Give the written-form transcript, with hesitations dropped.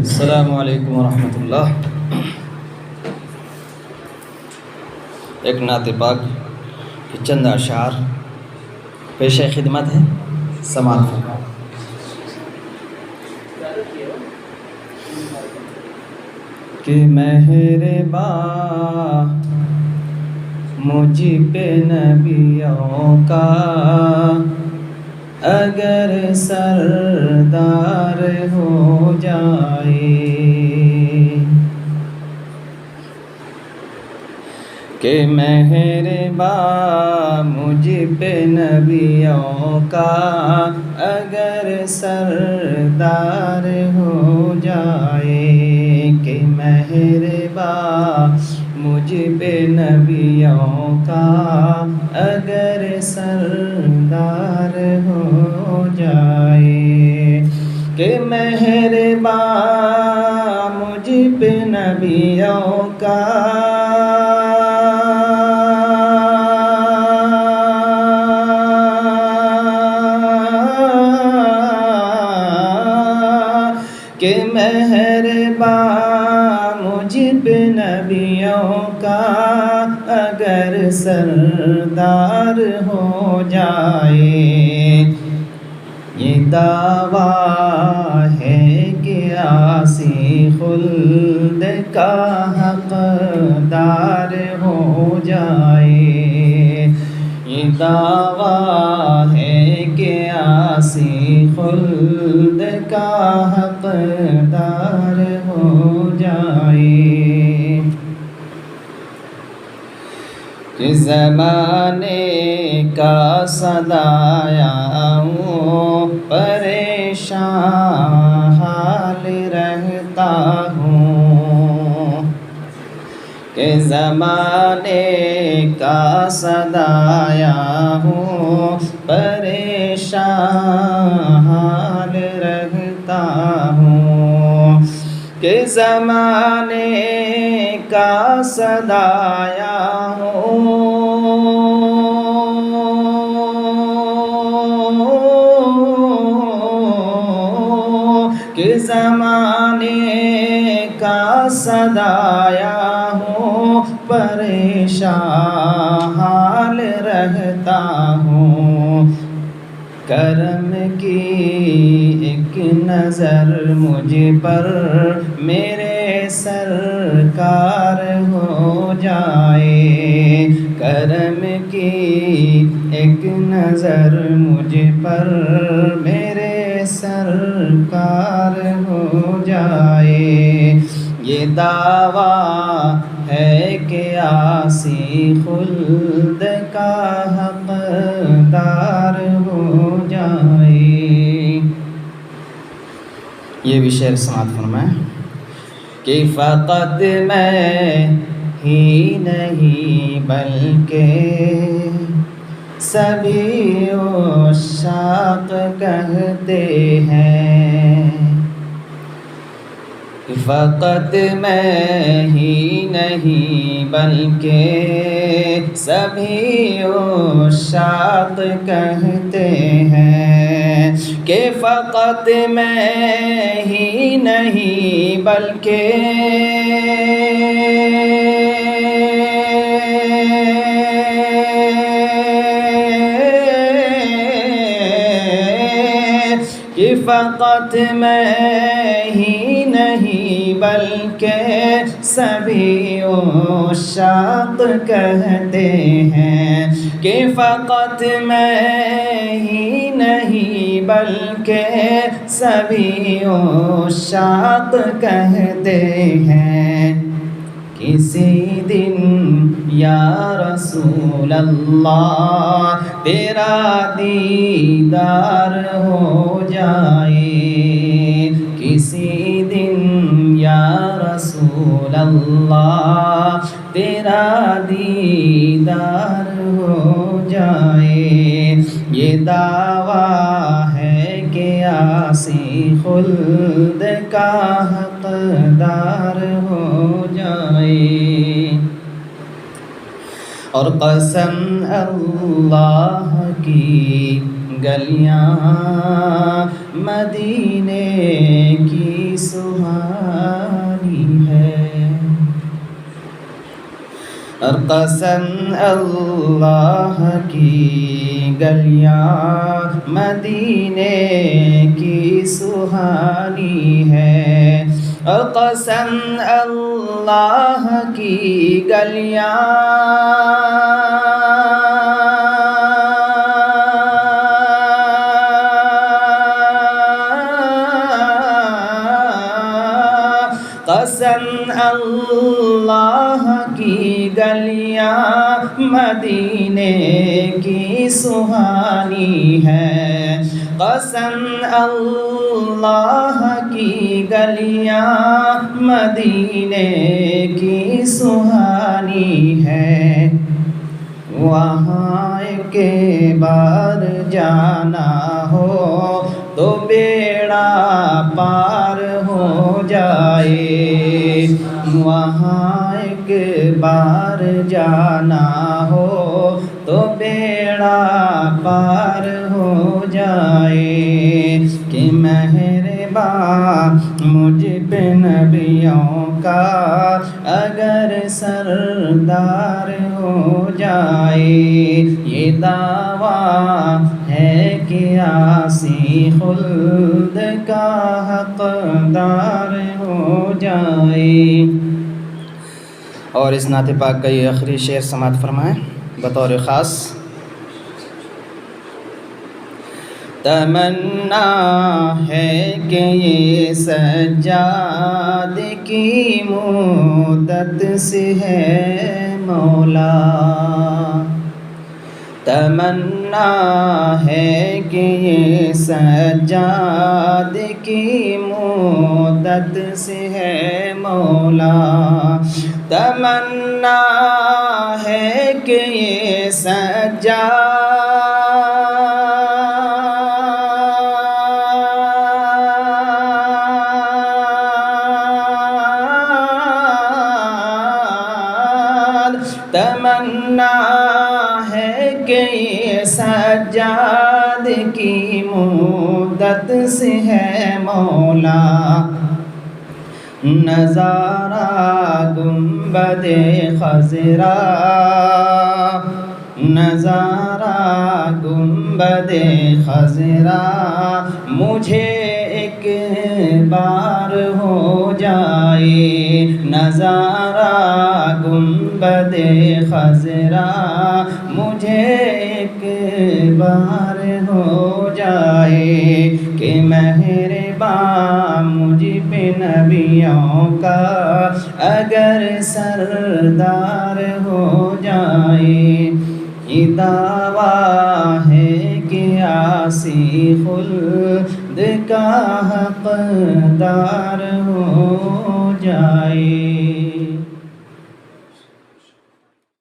السلام علیکم ورحمۃ اللہ۔ ایک نعت پاک کے چند اشعار پیش خدمت ہے، سماعت فرمائیں۔ کہ مہرباں مجھ پہ نبیوں کا اگر سردار ہو جائے، کہ مہرباں مجھ پہ نبیوں کا اگر سردار ہو جائے، کہ مہرباں مجھ پہ نبیوں کا اگر سردار ہو جائے، کہ مہرباں مجھ پہ نبیوں کا کہ مہرباں مجھ پہ نبیوں کا اگر سردار ہو جائے، یہ دعویٰ ہے کہ عاصی خلد کا حقدار ہو جائے، یہ دعویٰ ہے کہ عاصی خلد کا حقدار ہو جائے، کہ زمانے کا صدایا ہوں پریشان حال رہتا ہوں، کہ زمانے کا صدایا ہوں پریشان حال رہتا ہوں، کہ زمانے کا صدایا ہوں کہ زمانے کا صدایا ہوں پریشان حال رہتا ہوں، کرم کی ایک نظر مجھ پر میرے سرکار ہو جائے، کرم کی ایک نظر مجھ پر میرے سرکار ہو جائے، یہ دعویٰ ہے کہ عاصی خلد کا حقدار ہو جائے۔ یہ بھی شعر سماعت فرمائیں کہ فقط میں ہی نہیں بلکہ سبھی عشاق کہتے ہیں، فقط میں ہی نہیں بلکہ سبھی عشاق کہتے ہیں، کہ فقط میں ہی نہیں بلکہ کہ فقط میں ہی نہیں بلکہ سبھی عشاق کہتے ہیں، کہ فقط میں ہی نہیں بلکہ سبھی عشاق کہتے ہیں، کسی دن یا رسول اللہ تیرا دیدار ہو جائے، کسی دن یا رسول اللہ تیرا دیدار ہو جائے، یہ دعویٰ ہے کہ عاصی خلد کا حقدار ہو جائے، اور قسم اللہ کی گلیاں مدینے کی سہانی اور قسم اللہ کی گلیاں مدینے کی سہانی ہے، اور قسم اللہ کی گلیاں قسم اللہ کی گلیاں مدینے کی سہانی ہے، قسم اللہ کی گلیاں مدینے کی سہانی ہے، وہاں ایک بار جانا ہو تو بیڑا پار ہو جائے، وہاں ایک بار جانا ہو تو بیڑا پار ہو جائے، کہ مہربان مجھ پہ نبیوں کا اگر سردار ہو جائے، یہ دعویٰ ہے کہ عاصی خلد کا حقدار ہو جائے۔ اور اس نعت پاک کا یہ آخری شعر سماعت فرمائیں بطور خاص۔ تمنا ہے کہ یہ سجاد کی مدت سے ہے مولا، تمنا ہے کہ یہ سجاد کی مدت سے ہے مولا، تمنا ہے کہ یہ سجاد تمنا ہے کہ یہ سجاد کی مدت سے ہے مولا، نظارہ گنبد خضرا، نظارہ گنبد خضرا مجھے ایک بار ہو جائے، نظارہ گنبد خضرا مجھے ایک بار ہو جائے، کہ مہربان مجھ پہ نبیوں کا اگر سردار ہو جائے، یہ دعویٰ ہے کہ عاصی خلد کا حقدار ہو جائے۔